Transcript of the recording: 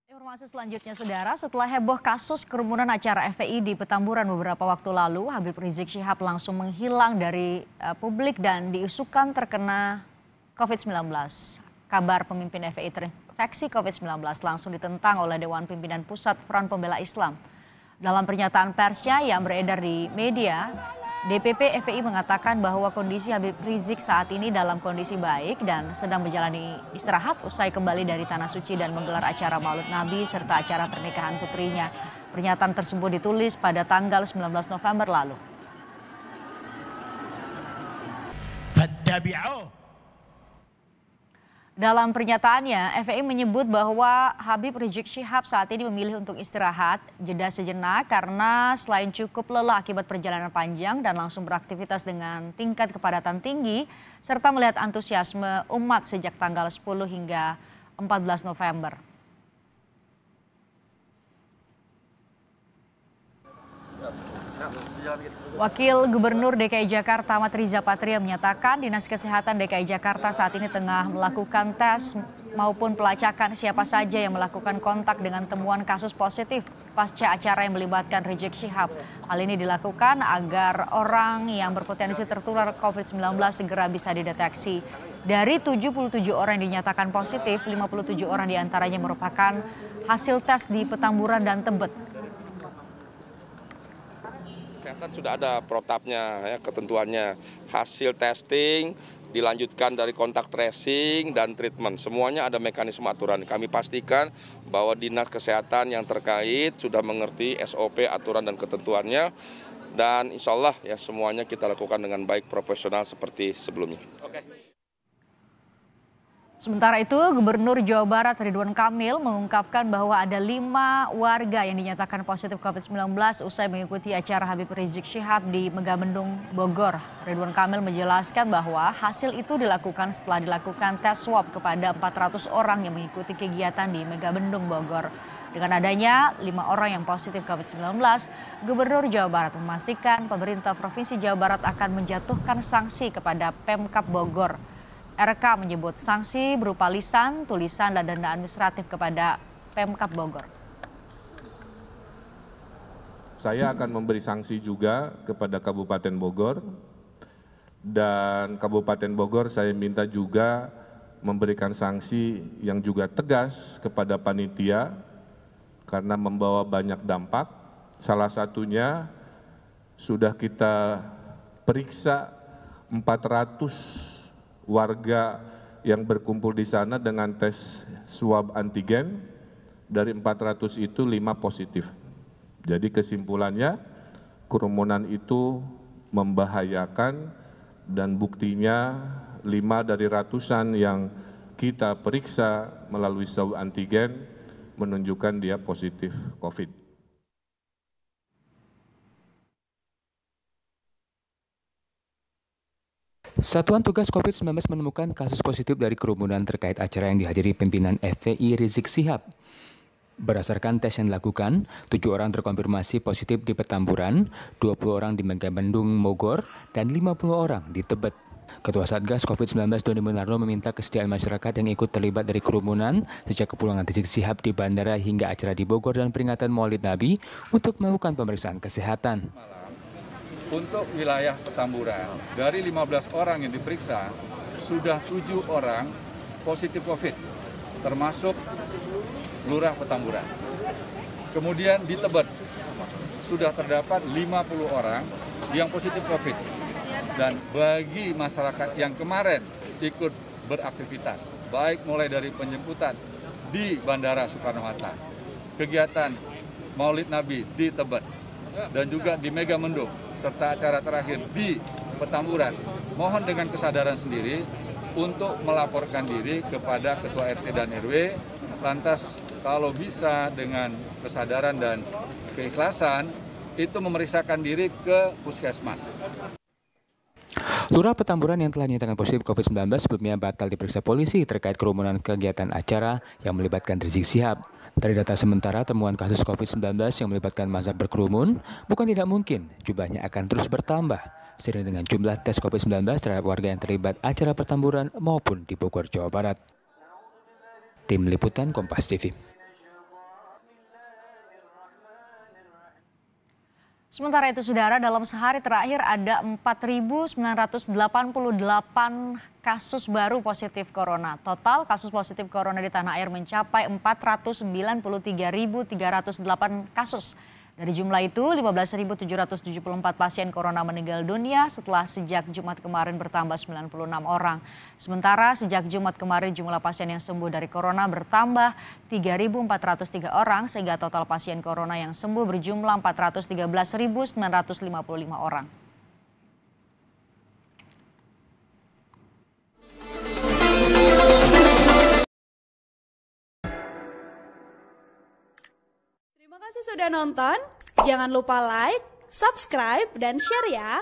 Informasi selanjutnya, Saudara, setelah heboh kasus kerumunan acara FPI di Petamburan beberapa waktu lalu, Habib Rizik Syihab langsung menghilang dari publik dan diisukan terkena COVID-19. Kabar pemimpin FPI terinfeksi COVID-19 langsung ditentang oleh Dewan Pimpinan Pusat Front Pembela Islam. Dalam pernyataan persnya yang beredar di media, DPP FPI mengatakan bahwa kondisi Habib Rizik saat ini dalam kondisi baik dan sedang menjalani istirahat usai kembali dari Tanah Suci dan menggelar acara Maulid Nabi serta acara pernikahan putrinya. Pernyataan tersebut ditulis pada tanggal 19 November lalu. Dalam pernyataannya, FPI menyebut bahwa Habib Rizik Syihab saat ini memilih untuk istirahat, jeda sejenak karena selain cukup lelah akibat perjalanan panjang dan langsung beraktivitas dengan tingkat kepadatan tinggi, serta melihat antusiasme umat sejak tanggal 10 hingga 14 November. Wakil Gubernur DKI Jakarta Ahmad Riza Patria menyatakan Dinas Kesehatan DKI Jakarta saat ini tengah melakukan tes maupun pelacakan siapa saja yang melakukan kontak dengan temuan kasus positif pasca acara yang melibatkan Rizik Syihab. Hal ini dilakukan agar orang yang berpotensi tertular COVID-19 segera bisa dideteksi. Dari 77 orang yang dinyatakan positif, 57 orang diantaranya merupakan hasil tes di Petamburan dan Tebet. Kesehatan sudah ada protapnya, ya, ketentuannya. Hasil testing dilanjutkan dari kontak tracing dan treatment. Semuanya ada mekanisme aturan. Kami pastikan bahwa Dinas Kesehatan yang terkait sudah mengerti SOP, aturan dan ketentuannya. Dan insya Allah ya semuanya kita lakukan dengan baik, profesional seperti sebelumnya. Sementara itu, Gubernur Jawa Barat Ridwan Kamil mengungkapkan bahwa ada 5 warga yang dinyatakan positif COVID-19 usai mengikuti acara Habib Rizik Syihab di Megamendung, Bogor. Ridwan Kamil menjelaskan bahwa hasil itu dilakukan setelah dilakukan tes swab kepada 400 orang yang mengikuti kegiatan di Megamendung, Bogor. Dengan adanya 5 orang yang positif COVID-19, Gubernur Jawa Barat memastikan pemerintah Provinsi Jawa Barat akan menjatuhkan sanksi kepada Pemkab Bogor. RK menyebut sanksi berupa lisan, tulisan, dan denda administratif kepada Pemkab Bogor. Saya akan memberi sanksi juga kepada Kabupaten Bogor, dan Kabupaten Bogor saya minta juga memberikan sanksi yang juga tegas kepada panitia karena membawa banyak dampak. Salah satunya sudah kita periksa 400 warga yang berkumpul di sana dengan tes swab antigen. Dari 400 itu 5 positif. Jadi kesimpulannya kerumunan itu membahayakan dan buktinya 5 dari ratusan yang kita periksa melalui swab antigen menunjukkan dia positif COVID. Satuan Tugas COVID-19 menemukan kasus positif dari kerumunan terkait acara yang dihadiri pimpinan FPI Rizik Syihab. Berdasarkan tes yang dilakukan, 7 orang terkonfirmasi positif di Petamburan, 20 orang di Megamendung, Bogor, dan 50 orang di Tebet. Ketua Satgas COVID-19 Doni Monardo meminta kesediaan masyarakat yang ikut terlibat dari kerumunan sejak kepulangan Rizik Syihab di bandara hingga acara di Bogor dan peringatan Maulid Nabi untuk melakukan pemeriksaan kesehatan. Untuk wilayah Petamburan, dari 15 orang yang diperiksa, sudah 7 orang positif COVID, termasuk Lurah Petamburan. Kemudian di Tebet, sudah terdapat 50 orang yang positif COVID. Dan bagi masyarakat yang kemarin ikut beraktivitas, baik mulai dari penjemputan di Bandara Soekarno-Hatta, kegiatan Maulid Nabi di Tebet, dan juga di Megamendung, serta acara terakhir di Petamburan, mohon dengan kesadaran sendiri untuk melaporkan diri kepada Ketua RT dan RW, lantas kalau bisa dengan kesadaran dan keikhlasan, itu memeriksakan diri ke puskesmas. Lurah Petamburan yang telah dinyatakan positif COVID-19 sebelumnya batal diperiksa polisi terkait kerumunan kegiatan acara yang melibatkan Rizik Syihab. Dari data sementara, temuan kasus COVID-19 yang melibatkan massa berkerumun bukan tidak mungkin jumlahnya akan terus bertambah seiring dengan jumlah tes COVID-19 terhadap warga yang terlibat acara Petamburan maupun di Bogor, Jawa Barat. Tim Liputan Kompas TV. Sementara itu, Saudara, dalam sehari terakhir ada 4.988 kasus baru positif corona. Total kasus positif corona di tanah air mencapai 493.308 kasus. Dari jumlah itu, 15.774 pasien corona meninggal dunia setelah sejak Jumat kemarin bertambah 96 orang. Sementara sejak Jumat kemarin jumlah pasien yang sembuh dari corona bertambah 3.403 orang sehingga total pasien corona yang sembuh berjumlah 413.955 orang. Terima kasih sudah nonton. Jangan lupa like, subscribe, dan share ya.